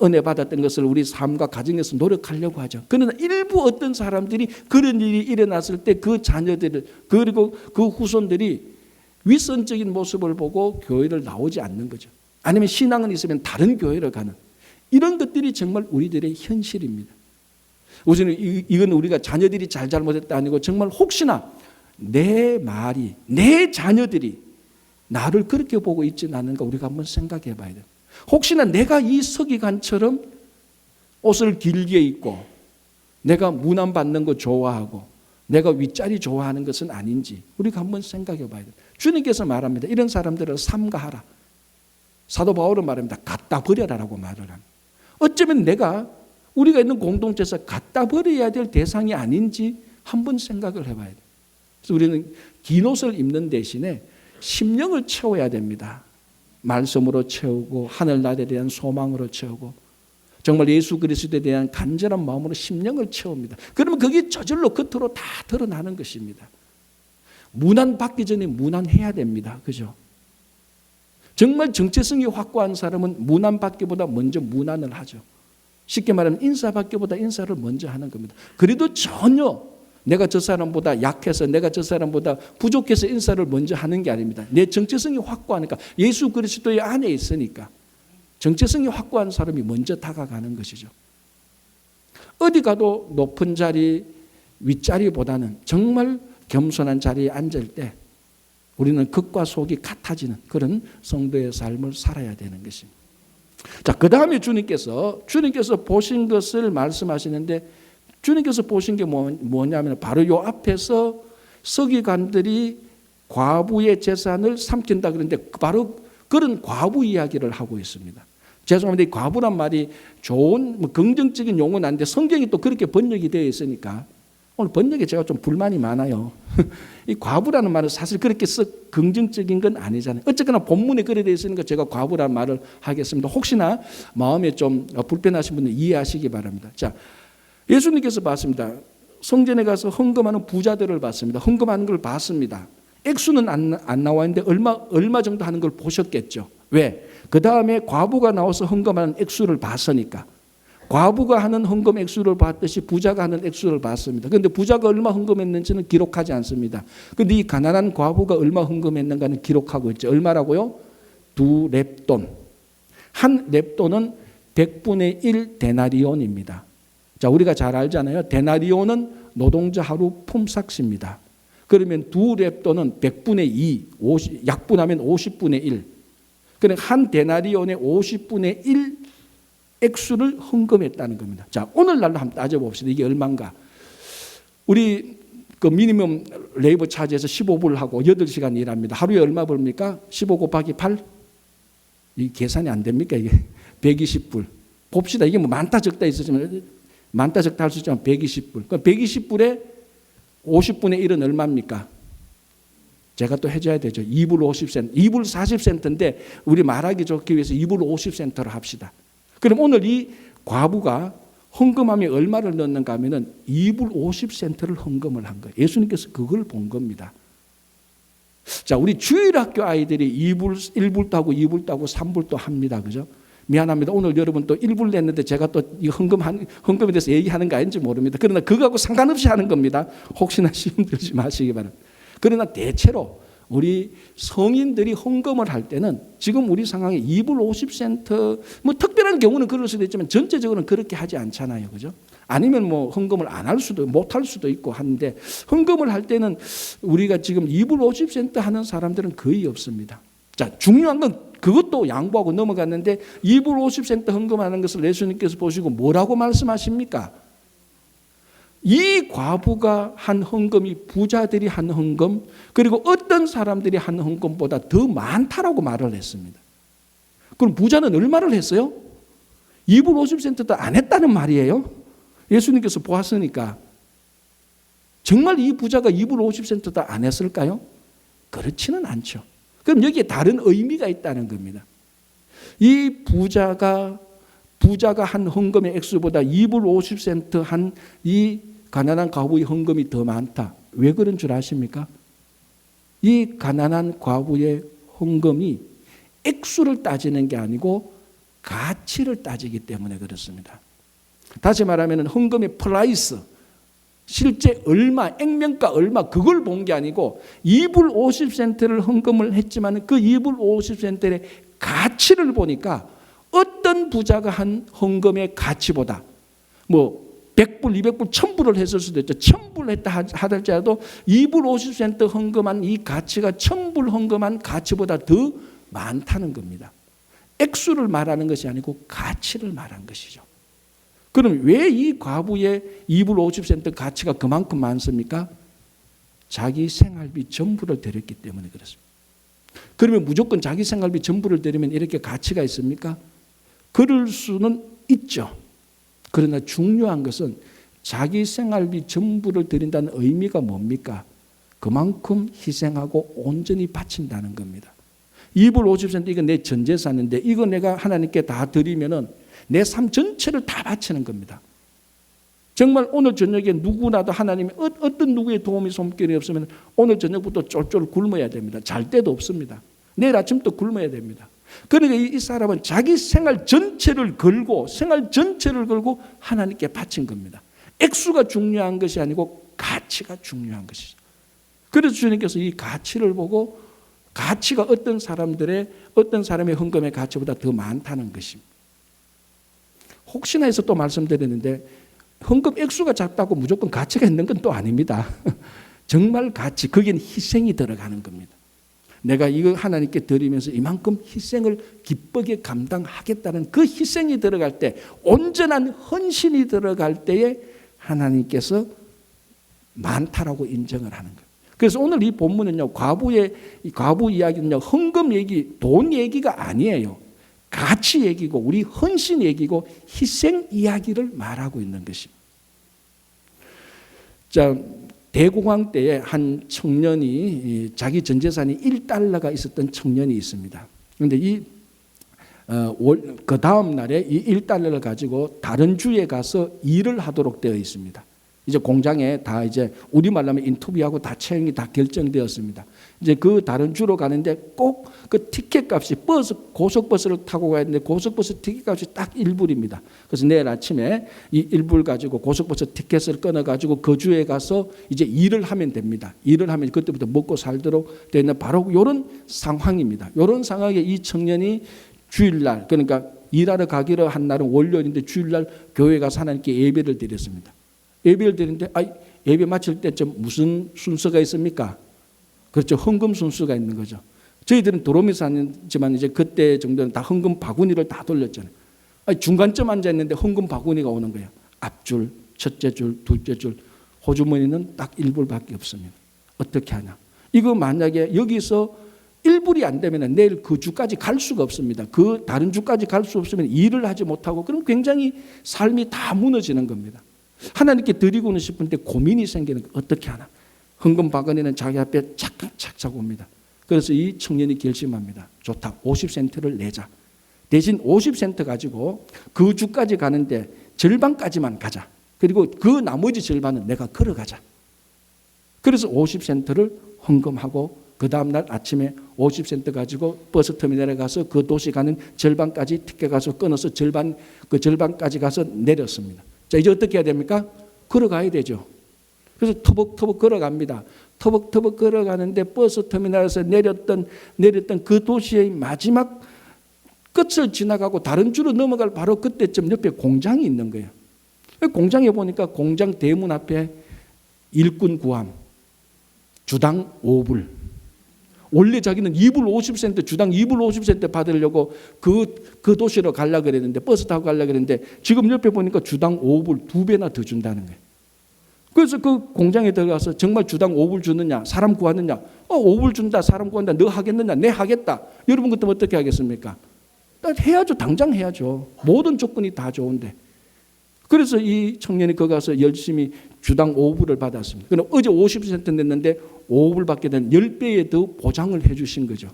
은혜 받았던 것을 우리 삶과 가정에서 노력하려고 하죠. 그러나 일부 어떤 사람들이 그런 일이 일어났을 때 그 자녀들을 그리고 그 후손들이 위선적인 모습을 보고 교회를 나오지 않는 거죠. 아니면 신앙은 있으면 다른 교회를 가는, 이런 것들이 정말 우리들의 현실입니다. 우선은 이건 우리가 자녀들이 잘못했다 아니고 정말 혹시나 내 말이, 내 자녀들이 나를 그렇게 보고 있지는 않은가 우리가 한번 생각해 봐야 돼요. 혹시나 내가 이 서기관처럼 옷을 길게 입고 내가 문안받는 거 좋아하고 내가 윗자리 좋아하는 것은 아닌지 우리가 한번 생각해 봐야 돼요. 주님께서 말합니다. 이런 사람들을 삼가하라. 사도 바울은 말합니다. 갖다 버려라라고 말을 합니다. 어쩌면 우리가 있는 공동체에서 갖다 버려야 될 대상이 아닌지 한번 생각을 해봐야 돼요. 그래서 우리는 긴 옷을 입는 대신에 심령을 채워야 됩니다. 말씀으로 채우고 하늘나라에 대한 소망으로 채우고 정말 예수 그리스도에 대한 간절한 마음으로 심령을 채웁니다. 그러면 그게 저절로 겉으로 다 드러나는 것입니다. 문안받기 전에 문안해야 됩니다. 그죠? 정말 정체성이 확고한 사람은 문안받기보다 먼저 문안을 하죠. 쉽게 말하면 인사받기보다 인사를 먼저 하는 겁니다. 그래도 전혀 내가 저 사람보다 약해서 내가 저 사람보다 부족해서 인사를 먼저 하는 게 아닙니다. 내 정체성이 확고하니까 예수 그리스도의 안에 있으니까 정체성이 확고한 사람이 먼저 다가가는 것이죠. 어디 가도 높은 자리, 윗자리보다는 정말 겸손한 자리에 앉을 때 우리는 극과 속이 같아지는 그런 성도의 삶을 살아야 되는 것입니다. 자, 그 다음에 주님께서 보신 것을 말씀하시는데 주님께서 보신 게 뭐냐면 바로 요 앞에서 서기관들이 과부의 재산을 삼킨다 그러는데 바로 그런 과부 이야기를 하고 있습니다. 죄송합니다. 이 과부란 말이 좋은 긍정적인 용어는 아닌데 성경이 또 그렇게 번역이 되어 있으니까 오늘 번역에 제가 좀 불만이 많아요. 이 과부라는 말은 사실 그렇게 썩 긍정적인 건 아니잖아요. 어쨌거나 본문에 그래 되어 있으니까 제가 과부라는 말을 하겠습니다. 혹시나 마음에 좀 불편하신 분은 이해하시기 바랍니다. 자, 예수님께서 봤습니다. 성전에 가서 헌금하는 부자들을 봤습니다. 헌금하는 걸 봤습니다. 액수는 안 나와 있는데 얼마 정도 하는 걸 보셨겠죠. 왜? 그 다음에 과부가 나와서 헌금하는 액수를 봤으니까. 과부가 하는 헌금 액수를 봤듯이 부자가 하는 액수를 봤습니다. 그런데 부자가 얼마 헌금했는지는 기록하지 않습니다. 그런데 이 가난한 과부가 얼마 헌금했는가는 기록하고 있죠. 얼마라고요? 2렙돈. 한 렙돈은 100분의 1 데나리온입니다. 자, 우리가 잘 알잖아요. 데나리온은 노동자 하루 품삯입니다. 그러면 2렙돈은 100분의 2, 약분하면 50분의 1. 그러니까 한 데나리온의 50분의 1 액수를 헌금했다는 겁니다. 자, 오늘날로 한번 따져봅시다. 이게 얼마인가? 우리 그 미니멈 레이버 차지에서 15불 하고 8시간 일합니다. 하루에 얼마 벌입니까? 15 곱하기 8? 이 계산이 안 됩니까? 이게 120불. 봅시다. 이게 뭐 많다 적다 있으면 많다 적다 할 수 있지만 120불. 그러니까 120불에 50분의 1은 얼마입니까? 제가 또 해줘야 되죠. 2불 50센트. 2불 40센트인데 우리 말하기 좋기 위해서 2불 50센트로 합시다. 그럼 오늘 이 과부가 헌금함에 얼마를 넣는가 하면은 2불 50센트를 헌금을 한 거예요. 예수님께서 그걸 본 겁니다. 자, 우리 주일학교 아이들이 1불도 하고 2불도 하고 3불도 합니다. 그죠? 미안합니다. 오늘 여러분 또 1불 냈는데 제가 또 이 헌금에 대해서 얘기하는 거 아닌지 모릅니다. 그러나 그거하고 상관없이 하는 겁니다. 혹시나 시험 들지 마시기 바랍니다. 그러나 대체로 우리 성인들이 헌금을 할 때는 지금 우리 상황에 2불 50센트, 뭐 특별한 경우는 그럴 수도 있지만 전체적으로는 그렇게 하지 않잖아요. 그죠? 아니면 뭐 헌금을 안 할 수도, 못 할 수도 있고 하는데, 헌금을 할 때는 우리가 지금 2불 50센트 하는 사람들은 거의 없습니다. 자, 중요한 건 그것도 양보하고 넘어갔는데 2불 50센트 헌금하는 것을 예수님께서 보시고 뭐라고 말씀하십니까? 이 과부가 한 헌금이 부자들이 한 헌금, 그리고 어떤 사람들이 한 헌금보다 더 많다라고 말을 했습니다. 그럼 부자는 얼마를 했어요? 2불 50센트도 안 했다는 말이에요. 예수님께서 보았으니까. 정말 이 부자가 2불 50센트도 안 했을까요? 그렇지는 않죠. 그럼 여기에 다른 의미가 있다는 겁니다. 이 부자가 한 헌금의 액수보다 2불 50센트 한 이 가난한 과부의 헌금이 더 많다. 왜 그런 줄 아십니까? 이 가난한 과부의 헌금이 액수를 따지는 게 아니고 가치를 따지기 때문에 그렇습니다. 다시 말하면 헌금의 프라이스, 실제 얼마, 액면가 얼마, 그걸 본 게 아니고 2불 50센트를 헌금을 했지만 그 2불 50센트의 가치를 보니까 어떤 부자가 한 헌금의 가치보다 뭐 100불, 200불, 1000불을 했을 수도 있죠. 1000불 했다 하더라도 2불 50센트 헌금한 이 가치가 1000불 헌금한 가치보다 더 많다는 겁니다. 액수를 말하는 것이 아니고 가치를 말하는 것이죠. 그럼 왜 이 과부의 2불 50센트 가치가 그만큼 많습니까? 자기 생활비 전부를 드렸기 때문에 그렇습니다. 그러면 무조건 자기 생활비 전부를 드리면 이렇게 가치가 있습니까? 그럴 수는 있죠. 그러나 중요한 것은 자기 생활비 전부를 드린다는 의미가 뭡니까? 그만큼 희생하고 온전히 바친다는 겁니다. 2불 50센트 이거 내 전 재산인데 이거 내가 하나님께 다 드리면은 내 삶 전체를 다 바치는 겁니다. 정말 오늘 저녁에 누구나도 하나님이 어떤 누구의 도움이 손길이 없으면 오늘 저녁부터 쫄쫄 굶어야 됩니다. 잘 때도 없습니다. 내일 아침도 굶어야 됩니다. 그러니까 이 사람은 자기 생활 전체를 걸고 하나님께 바친 겁니다. 액수가 중요한 것이 아니고 가치가 중요한 것이죠. 그래서 주님께서 이 가치를 보고 가치가 어떤 사람의 헌금의 가치보다 더 많다는 것입니다. 혹시나 해서 또 말씀드렸는데 헌금 액수가 작다고 무조건 가치가 있는 건 또 아닙니다. 정말 가치, 거기는 희생이 들어가는 겁니다. 내가 이거 하나님께 드리면서 이만큼 희생을 기쁘게 감당하겠다는 그 희생이 들어갈 때, 온전한 헌신이 들어갈 때에 하나님께서 많다라고 인정을 하는 거예요. 그래서 오늘 이 본문은요, 과부 이야기는요, 헌금 얘기, 돈 얘기가 아니에요. 가치 얘기고 우리 헌신 얘기고 희생 이야기를 말하고 있는 것입니다. 자, 대공황 때에 한 청년이 자기 전 재산이 1달러가 있었던 청년이 있습니다. 그런데 그 다음 날에 이 1달러를 가지고 다른 주에 가서 일을 하도록 되어 있습니다. 이제 공장에 다 이제 우리말로 하면 인터뷰하고 다 채용이 다 결정되었습니다. 이제 그 다른 주로 가는데 꼭 그 티켓 값이 고속버스를 타고 가야 되는데 고속버스 티켓 값이 딱 1불입니다. 그래서 내일 아침에 이 1불 가지고 고속버스 티켓을 끊어 가지고 그 주에 가서 이제 일을 하면 됩니다. 일을 하면 그때부터 먹고 살도록 되어 있는 바로 이런 상황입니다. 이런 상황에 이 청년이 주일날, 그러니까 일하러 가기로 한 날은 월요일인데 주일날 교회 가서 하나님께 예배를 드렸습니다. 예배를 드리는데 예배 마칠 때쯤 무슨 순서가 있습니까? 그렇죠. 헌금 순서가 있는 거죠. 저희들은 도로미 사지만 이제 그때 정도는 다 헌금 바구니를 다 돌렸잖아요. 중간쯤 앉아 있는데 헌금 바구니가 오는 거예요. 앞줄, 첫째 줄, 둘째 줄. 호주머니는 딱 1불밖에 없습니다. 어떻게 하냐? 이거 만약에 여기서 1불이 안 되면 내일 그 주까지 갈 수가 없습니다. 그 다른 주까지 갈 수 없으면 일을 하지 못하고 그럼 굉장히 삶이 다 무너지는 겁니다. 하나님께 드리고는 싶은데 고민이 생기는 거예요. 어떻게 하나? 헌금 바구니는 자기 앞에 착착착 옵니다. 그래서 이 청년이 결심합니다. 좋다. 50센트를 내자. 대신 50센트 가지고 그 주까지 가는데 절반까지만 가자. 그리고 그 나머지 절반은 내가 걸어가자. 그래서 50센트를 헌금하고 그 다음날 아침에 50센트 가지고 버스터미널에 가서 그 도시 가는 절반까지 티켓 가서 끊어서 그 절반까지 가서 내렸습니다. 자, 이제 어떻게 해야 됩니까? 걸어가야 되죠. 그래서 터벅터벅 걸어갑니다. 터벅터벅 걸어가는데 버스터미널에서 내렸던 그 도시의 마지막 끝을 지나가고 다른 주로 넘어갈 바로 그때쯤 옆에 공장이 있는 거예요. 공장에 보니까 공장 대문 앞에 일꾼 구함, 주당 5불. 원래 자기는 2불 50센트, 주당 2불 50센트 받으려고 그 도시로 가려고 그랬는데, 버스 타고 가려고 그랬는데, 지금 옆에 보니까 주당 5불 2배나 더 준다는 거예요. 그래서 그 공장에 들어가서 정말 주당 5불 주느냐, 사람 구하느냐, 5불 준다, 사람 구한다, 너 하겠느냐, 네 하겠다. 여러분 그때 어떻게 하겠습니까? 해야죠. 당장 해야죠. 모든 조건이 다 좋은데. 그래서 이 청년이 거기 가서 열심히 주당 5불을 받았습니다. 그럼 어제 50센트 냈는데 5불 받게 된 10배에 더 보장을 해 주신 거죠.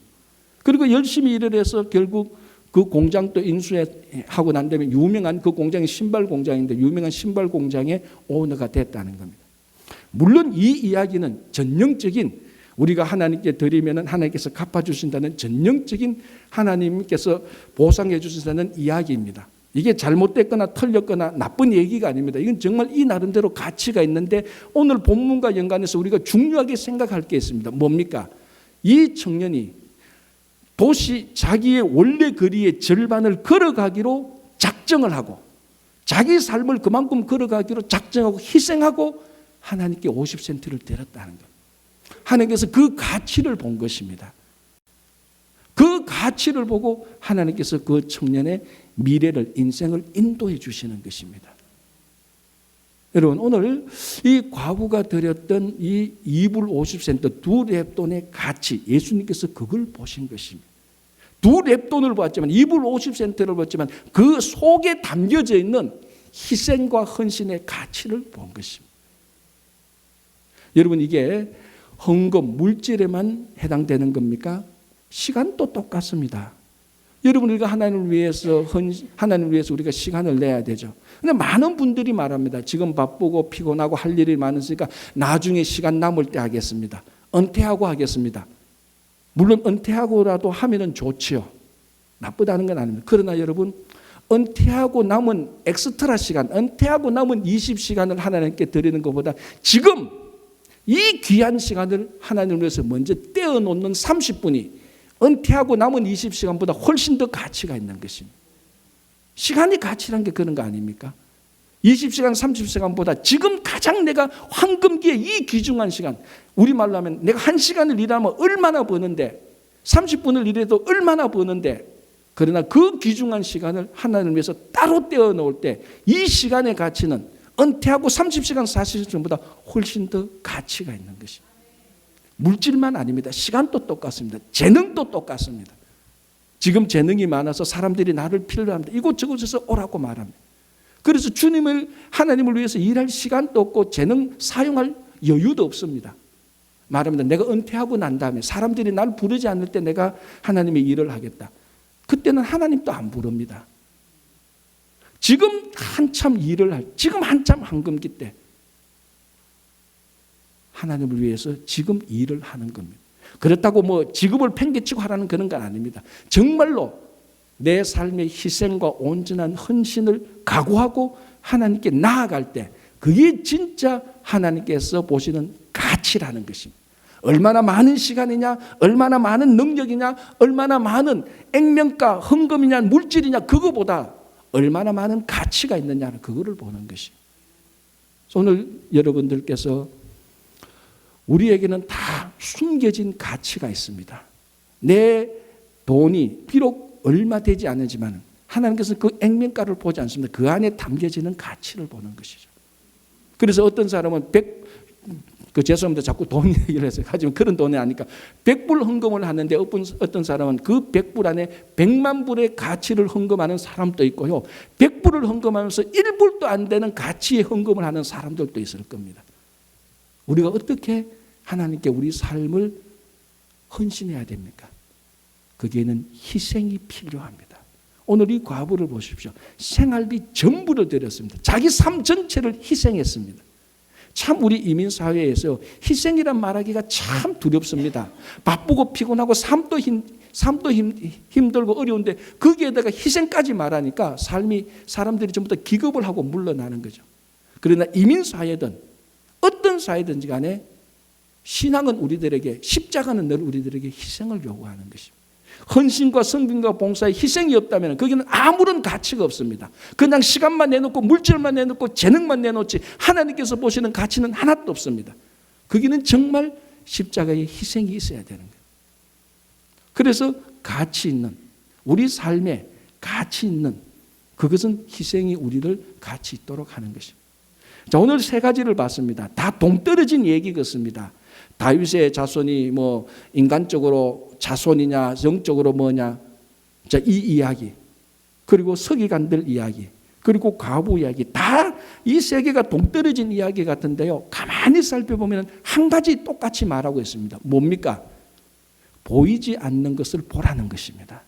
그리고 열심히 일을 해서 결국 그 공장도 인수하고 난 다음에 유명한 그 공장이 신발 공장인데 유명한 신발 공장의 오너가 됐다는 겁니다. 물론 이 이야기는 전형적인 우리가 하나님께 드리면 하나님께서 갚아주신다는 전형적인 하나님께서 보상해 주신다는 이야기입니다. 이게 잘못됐거나 틀렸거나 나쁜 얘기가 아닙니다. 이건 정말 이 나름대로 가치가 있는데 오늘 본문과 연관해서 우리가 중요하게 생각할 게 있습니다. 뭡니까? 이 청년이 도시 자기의 원래 거리의 절반을 걸어가기로 작정을 하고 자기 삶을 그만큼 걸어가기로 작정하고 희생하고 하나님께 50센트를 드렸다는 것. 하나님께서 그 가치를 본 것입니다. 그 가치를 보고 하나님께서 그 청년의 미래를, 인생을 인도해 주시는 것입니다. 여러분, 오늘 이 과부가 드렸던 이 2불 50센트 두 렙돈의 가치, 예수님께서 그걸 보신 것입니다. 두 렙돈을 보았지만 2불 50센트를 보았지만 그 속에 담겨져 있는 희생과 헌신의 가치를 본 것입니다. 여러분, 이게 헌금, 물질에만 해당되는 겁니까? 시간도 똑같습니다. 여러분, 우리가 하나님을 위해서 우리가 시간을 내야 되죠. 근데 많은 분들이 말합니다. 지금 바쁘고 피곤하고 할 일이 많으니까 나중에 시간 남을 때 하겠습니다. 은퇴하고 하겠습니다. 물론 은퇴하고라도 하면은 좋지요. 나쁘다는 건 아닙니다. 그러나 여러분, 은퇴하고 남은 엑스트라 시간, 은퇴하고 남은 20시간을 하나님께 드리는 것보다 지금 이 귀한 시간을 하나님을 위해서 먼저 떼어놓는 30분이 은퇴하고 남은 20시간보다 훨씬 더 가치가 있는 것입니다. 시간이 가치란 게 그런 거 아닙니까? 20시간, 30시간보다 지금 가장 내가 황금기에 이 귀중한 시간, 우리말로 하면 내가 1시간을 일하면 얼마나 버는데 30분을 일해도 얼마나 버는데 그러나 그 귀중한 시간을 하나님을 위해서 따로 떼어놓을 때 이 시간의 가치는 은퇴하고 30시간, 40시간보다 훨씬 더 가치가 있는 것입니다. 물질만 아닙니다. 시간도 똑같습니다. 재능도 똑같습니다. 지금 재능이 많아서 사람들이 나를 필요로 합니다. 이곳저곳에서 오라고 말합니다. 그래서 하나님을 위해서 일할 시간도 없고 재능 사용할 여유도 없습니다. 말합니다. 내가 은퇴하고 난 다음에 사람들이 나를 부르지 않을 때 내가 하나님의 일을 하겠다. 그때는 하나님도 안 부릅니다. 지금 한참 지금 한참 황금기 때 하나님을 위해서 지금 일을 하는 겁니다. 그렇다고 뭐 직업을 팽개치고 하라는 그런 건 아닙니다. 정말로 내 삶의 희생과 온전한 헌신을 각오하고 하나님께 나아갈 때 그게 진짜 하나님께서 보시는 가치라는 것입니다. 얼마나 많은 시간이냐, 얼마나 많은 능력이냐, 얼마나 많은 액면가, 헌금이냐, 물질이냐, 그거보다 얼마나 많은 가치가 있느냐는 그거를 보는 것이에요. 오늘 여러분들께서 우리에게는 다 숨겨진 가치가 있습니다. 내 돈이 비록 얼마 되지 않지만 하나님께서는 그 액면가를 보지 않습니다. 그 안에 담겨지는 가치를 보는 것이죠. 그래서 어떤 사람은 죄송합니다. 자꾸 돈 얘기를 해서 하지만 그런 돈이 아니까 100불 헌금을 하는데 어떤 사람은 그 100불 안에 100만 불의 가치를 헌금하는 사람도 있고요. 100불을 헌금하면서 1불도 안 되는 가치의 헌금을 하는 사람들도 있을 겁니다. 우리가 어떻게 하나님께 우리 삶을 헌신해야 됩니까? 거기에는 희생이 필요합니다. 오늘 이 과부를 보십시오. 생활비 전부를 드렸습니다. 자기 삶 전체를 희생했습니다. 참 우리 이민사회에서 희생이란 말하기가 참 두렵습니다. 바쁘고 피곤하고 삶도 힘들고 어려운데 거기에다가 희생까지 말하니까 사람들이 전부 다 기겁을 하고 물러나는 거죠. 그러나 이민사회든 어떤 사회든지 간에 신앙은 우리들에게, 십자가는 늘 우리들에게 희생을 요구하는 것입니다. 헌신과 성김과 봉사에 희생이 없다면 거기는 아무런 가치가 없습니다. 그냥 시간만 내놓고 물질만 내놓고 재능만 내놓지 하나님께서 보시는 가치는 하나도 없습니다. 거기는 정말 십자가의 희생이 있어야 되는 거예요. 그래서 가치 있는, 우리 삶에 가치 있는 그것은 희생이 우리를 가치 있도록 하는 것입니다. 자, 오늘 세 가지를 봤습니다. 다 동떨어진 얘기 같습니다. 다윗의 자손이 뭐 인간적으로 자손이냐 영적으로 뭐냐, 자, 이 이야기, 그리고 서기관들 이야기, 그리고 과부 이야기, 다 이 세 개가 동떨어진 이야기 같은데요, 가만히 살펴보면 한 가지 똑같이 말하고 있습니다. 뭡니까? 보이지 않는 것을 보라는 것입니다.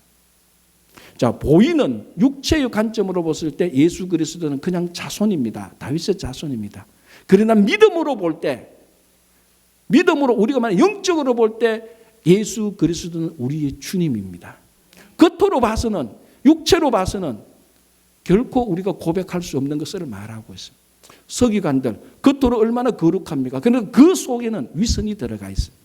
자, 보이는 육체의 관점으로 봤을 때 예수 그리스도는 그냥 자손입니다. 다윗의 자손입니다. 그러나 믿음으로 볼 때, 믿음으로 우리가 만약 영적으로 볼 때 예수 그리스도는 우리의 주님입니다. 겉으로 봐서는, 육체로 봐서는 결코 우리가 고백할 수 없는 것을 말하고 있습니다. 서기관들 겉으로 얼마나 거룩합니까? 그런데 그 속에는 위선이 들어가 있습니다.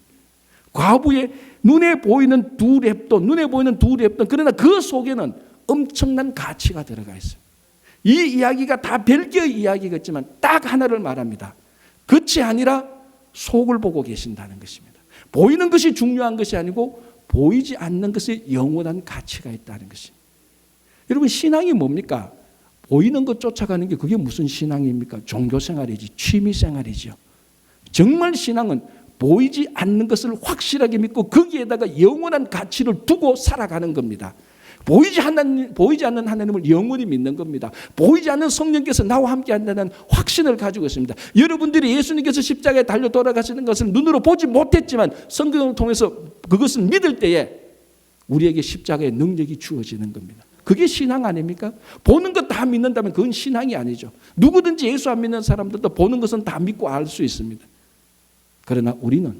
과부의 눈에 보이는 두 랩돈, 그러나 그 속에는 엄청난 가치가 들어가 있어요. 이 이야기가 다 별개의 이야기겠지만 딱 하나를 말합니다. 끝이 아니라 속을 보고 계신다는 것입니다. 보이는 것이 중요한 것이 아니고 보이지 않는 것에 영원한 가치가 있다는 것입니다. 여러분, 신앙이 뭡니까? 보이는 것 쫓아가는 게 그게 무슨 신앙입니까? 종교생활이지, 취미생활이죠. 정말 신앙은 보이지 않는 것을 확실하게 믿고 거기에다가 영원한 가치를 두고 살아가는 겁니다. 보이지 않는 하나님을 영원히 믿는 겁니다. 보이지 않는 성령께서 나와 함께 한다는 확신을 가지고 있습니다. 여러분들이 예수님께서 십자가에 달려 돌아가시는 것을 눈으로 보지 못했지만 성경을 통해서 그것을 믿을 때에 우리에게 십자가의 능력이 주어지는 겁니다. 그게 신앙 아닙니까? 보는 것 다 믿는다면 그건 신앙이 아니죠. 누구든지 예수 안 믿는 사람들도 보는 것은 다 믿고 알 수 있습니다. 그러나 우리는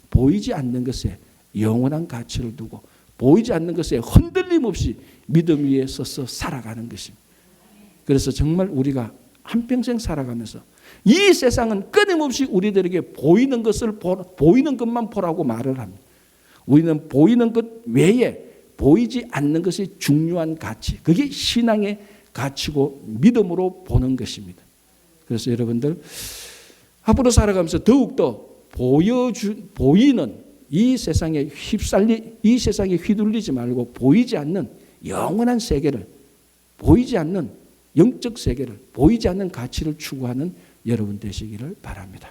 보이지 않는 것에 영원한 가치를 두고 보이지 않는 것에 흔들림 없이 믿음 위에 서서 살아가는 것입니다. 그래서 정말 우리가 한평생 살아가면서 이 세상은 끊임없이 우리들에게 보이는 것만 보라고 말을 합니다. 우리는 보이는 것 외에 보이지 않는 것이 중요한 가치, 그게 신앙의 가치고 믿음으로 보는 것입니다. 그래서 여러분들 앞으로 살아가면서 더욱더 보이는 이 세상에 휘둘리지 말고 보이지 않는 영원한 세계를, 보이지 않는 영적 세계를, 보이지 않는 가치를 추구하는 여러분 되시기를 바랍니다.